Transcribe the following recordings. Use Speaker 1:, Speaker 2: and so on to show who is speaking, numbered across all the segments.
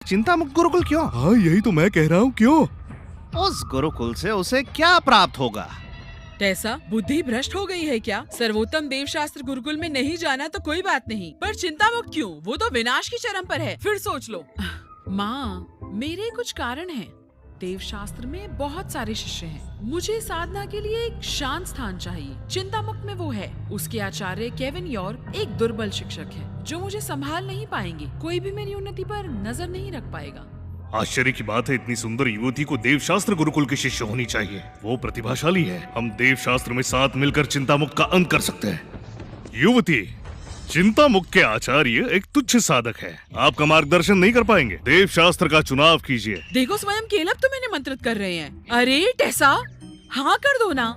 Speaker 1: चिंतामुक्त गुरुकुल क्यों?
Speaker 2: हाँ यही तो मैं कह रहा हूँ, क्यों?
Speaker 1: उस गुरुकुल से उसे क्या प्राप्त होगा?
Speaker 3: टेसा, बुद्धि भ्रष्ट हो गई है क्या? सर्वोत्तम देवशास्त्र गुरुकुल में नहीं जाना तो कोई बात नहीं, पर चिंता मुक्त क्यों? वो तो विनाश की चरम पर है। फिर सोच लो। माँ, मेरे कुछ कारण हैं। देवशास्त्र में बहुत सारे शिष्य हैं। मुझे साधना के लिए एक शांत स्थान चाहिए। चिंता मुक्त में वो है। उसके आचार्य केविन यॉर्क एक दुर्बल शिक्षक है, जो मुझे संभाल नहीं पाएंगे। कोई भी मेरी उन्नति पर नजर नहीं रख पाएगा।
Speaker 2: आश्चर्य की बात है, इतनी सुंदर युवती को देवशास्त्र गुरुकुल के शिष्य होनी चाहिए। वो प्रतिभाशाली है। हम देवशास्त्र में साथ मिलकर चिंता मुक्त का अंत कर सकते हैं। युवती, चिंता मुक्त के आचार्य एक तुच्छ साधक है। आपका मार्गदर्शन नहीं कर पाएंगे। देवशास्त्र का चुनाव कीजिए।
Speaker 3: देखो स्वयं केलव तुम्हें निमंत्रित कर रहे हैं। अरे टेसा, हाँ कर दो ना।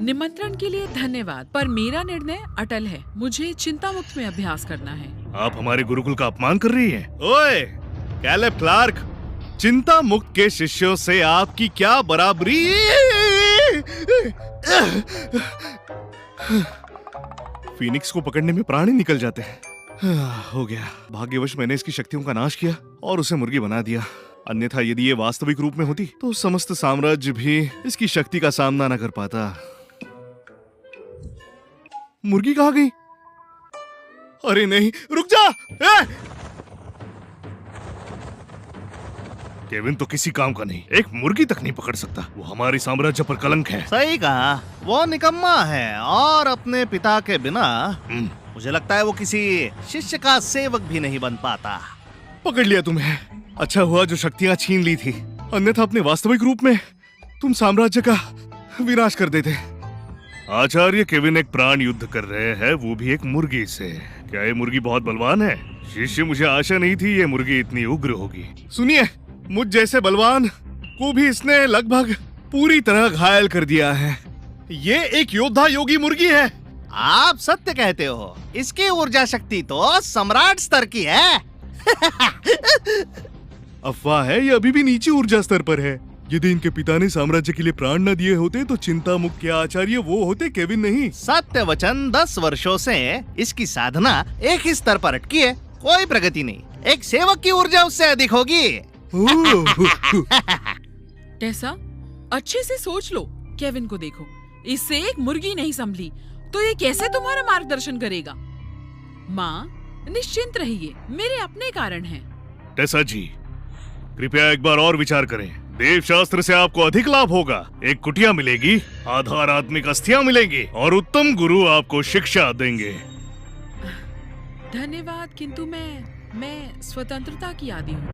Speaker 3: निमंत्रण के लिए धन्यवाद, पर मेरा निर्णय अटल है। मुझे चिंता मुक्त में अभ्यास करना है।
Speaker 2: आप हमारे गुरुकुल का अपमान कर रही हैं। ओए कैलेब क्लार्क, चिंता मुक्त के शिष्यों से आपकी क्या बराबरी? फीनिक्स को पकड़ने में प्राण ही निकल जाते हैं। हो गया। भाग्यवश मैंने इसकी शक्तियों का नाश किया और उसे मुर्गी बना दिया। अन्यथा यदि ये वास्तविक रूप में होती तो समस्त साम्राज्य भी इसकी शक्ति का सामना न कर पाता। मुर्गी कहाँ गई? अरे नहीं, रुक जा! केविन तो किसी काम का नहीं, एक मुर्गी तक नहीं पकड़ सकता। वो हमारे साम्राज्य पर कलंक है।
Speaker 1: सही कहा, वो निकम्मा है और अपने पिता के बिना मुझे लगता है वो किसी शिष्य का सेवक भी नहीं बन पाता।
Speaker 2: पकड़ लिया तुम्हें। अच्छा हुआ जो शक्तियां छीन ली थी, अन्यथा अपने वास्तविक रूप में तुम साम्राज्य का विनाश कर देते। आचार्य केविन एक प्राण युद्ध कर रहे हैं, वो भी एक मुर्गी से। क्या ये मुर्गी बहुत बलवान है? शिष्य, मुझे आशा नहीं थी ये मुर्गी इतनी उग्र होगी। सुनिए, मुझ जैसे बलवान को भी इसने लगभग पूरी तरह घायल कर दिया है। ये एक योद्धा योगी मुर्गी है।
Speaker 1: आप सत्य कहते हो, इसकी ऊर्जा शक्ति तो सम्राट स्तर की है।
Speaker 2: अफवाह है, ये अभी भी नीचे ऊर्जा स्तर पर है। यदि इनके पिता ने साम्राज्य के लिए प्राण न दिए होते तो चिंता मुक्त के आचार्य वो होते, केविन नहीं।
Speaker 1: सत्य वचन, 10 वर्षों से इसकी साधना एक ही स्तर पर अटकी है, कोई प्रगति नहीं। एक सेवक की ऊर्जा उससे अधिक होगी।
Speaker 3: टेसा, अच्छे से सोच लो। केविन को देखो, इससे एक मुर्गी नहीं संभली तो ये कैसे तुम्हारा मार्गदर्शन करेगा? माँ, निश्चिंत रहिए, मेरे अपने कारण हैं।
Speaker 2: टेसा जी, कृपया एक बार और विचार करें। देवशास्त्र से आपको अधिक लाभ होगा। एक कुटिया मिलेगी, आधारात्मिक अस्थियां मिलेंगी और उत्तम गुरु आपको शिक्षा देंगे।
Speaker 3: धन्यवाद, किंतु मैं स्वतंत्रता की आदी हूँ।